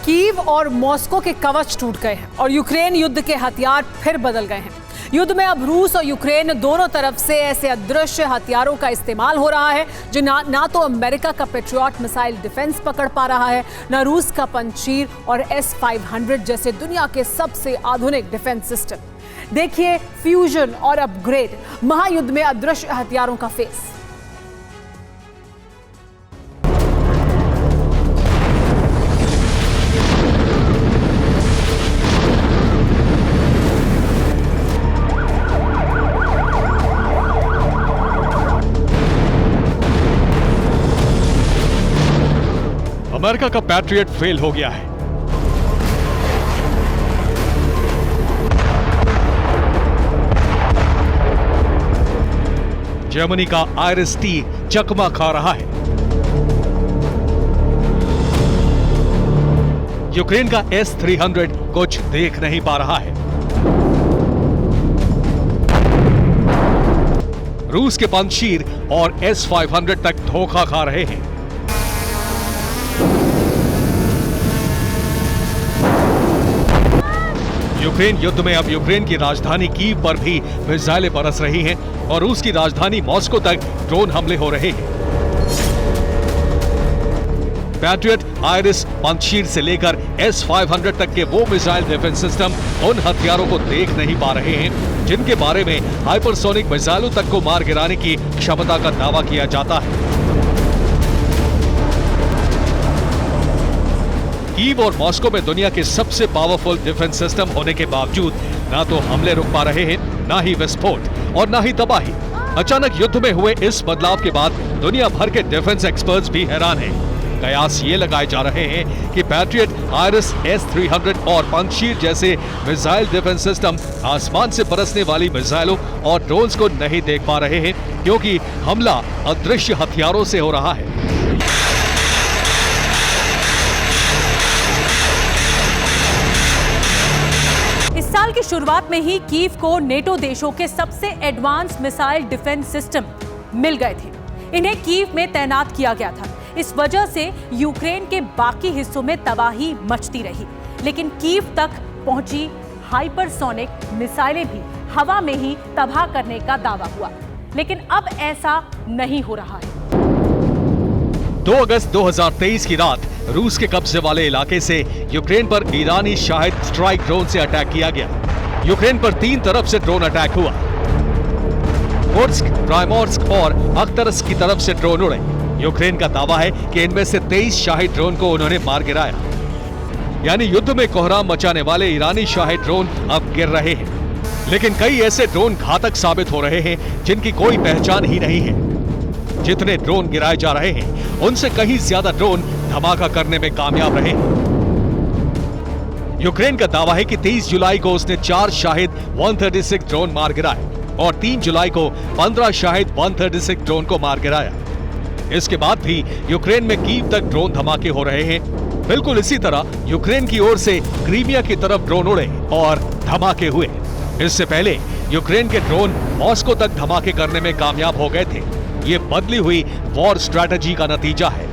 Kyiv और Moscow के कवच टूट गए हैं और यूक्रेन युद्ध के हथियार फिर बदल गए हैं। युद्ध में अब रूस और यूक्रेन दोनों तरफ से ऐसे अदृश्य हथियारों का इस्तेमाल हो रहा है जो ना तो अमेरिका का पेट्रियट मिसाइल डिफेंस पकड़ पा रहा है, न रूस का पंचीर और S-500 जैसे दुनिया के सबसे आधुनिक डिफेंस सिस्टम। देखिए फ्यूजन और अपग्रेड, महायुद्ध में अदृश्य हथियारों का फेस। अमेरिका का पैट्रियट फेल हो गया है। जर्मनी का IRIS-T चकमा खा रहा है। यूक्रेन का S-300 कुछ देख नहीं पा रहा है। रूस के पंचीर और S-500 तक धोखा खा रहे हैं। यूक्रेन युद्ध में अब यूक्रेन की राजधानी कीव पर भी मिसाइलें बरस रही हैं और रूस की राजधानी मॉस्को तक ड्रोन हमले हो रहे हैं। पैट्रियट, आयरिस, पंचीर से लेकर S-500 तक के वो मिसाइल डिफेंस सिस्टम उन हथियारों को देख नहीं पा रहे हैं जिनके बारे में हाइपरसोनिक मिसाइलों तक को मार गिराने की क्षमता का दावा किया जाता है। कीव और मॉस्को में दुनिया के सबसे पावरफुल डिफेंस सिस्टम होने के बावजूद ना तो हमले रुक पा रहे हैं, ना ही विस्फोट और ना ही तबाही। अचानक युद्ध में हुए इस बदलाव के बाद दुनिया भर के डिफेंस एक्सपर्ट्स भी हैरान हैं। कयास ये लगाए जा रहे हैं कि पैट्रियट, आयरिस, S-300 और पंचीर जैसे मिसाइल डिफेंस सिस्टम आसमान से बरसने वाली मिसाइलों और ड्रोन्स को नहीं देख पा रहे हैं क्योंकि हमला अदृश्य हथियारों से हो रहा है। इस साल की शुरुआत में ही कीव को नेटो देशों के सबसे एडवांस मिसाइल डिफेंस सिस्टम मिल गए थे। इन्हें कीव में तैनात किया गया था। इस वजह से यूक्रेन के बाकी हिस्सों में तबाही मचती रही, लेकिन कीव तक पहुंची हाइपरसोनिक मिसाइलें भी हवा में ही तबाह करने का दावा हुआ, लेकिन अब ऐसा नहीं हो रहा है। 2 अगस्त 2023 की रात रूस के कब्जे वाले इलाके से यूक्रेन पर ईरानी शाहिद स्ट्राइक ड्रोन से अटैक किया गया। यूक्रेन पर 3 तरफ से ड्रोन अटैक हुआ। कुर्स्क, प्राइमोर्स्क और अख्तरस्क की तरफ से ड्रोन उड़े। यूक्रेन का दावा है कि इनमें से 23 शाहिद ड्रोन को उन्होंने मार गिराया। यानी युद्ध में कोहराम मचाने वाले ईरानी शाहिद ड्रोन अब गिर रहे हैं, लेकिन कई ऐसे ड्रोन घातक साबित हो रहे हैं जिनकी कोई पहचान ही नहीं है। जितने ड्रोन गिराए जा रहे हैं उनसे कहीं ज्यादा ड्रोन धमाका करने में कामयाब रहे। यूक्रेन का दावा है कि 23 जुलाई को उसने 4 शाहिद 136 ड्रोन मार गिराए और 3 जुलाई को 15 शाहिद 136 ड्रोन को मार गिराया। इसके बाद भी यूक्रेन में कीव तक ड्रोन धमाके हो रहे हैं। बिल्कुल इसी तरह यूक्रेन की ओर से क्रीमिया की तरफ ड्रोन उड़े और धमाके हुए। इससे पहले यूक्रेन के ड्रोन मॉस्को तक धमाके करने में कामयाब हो गए थे। ये बदली हुई वॉर स्ट्रैटेजी का नतीजा है।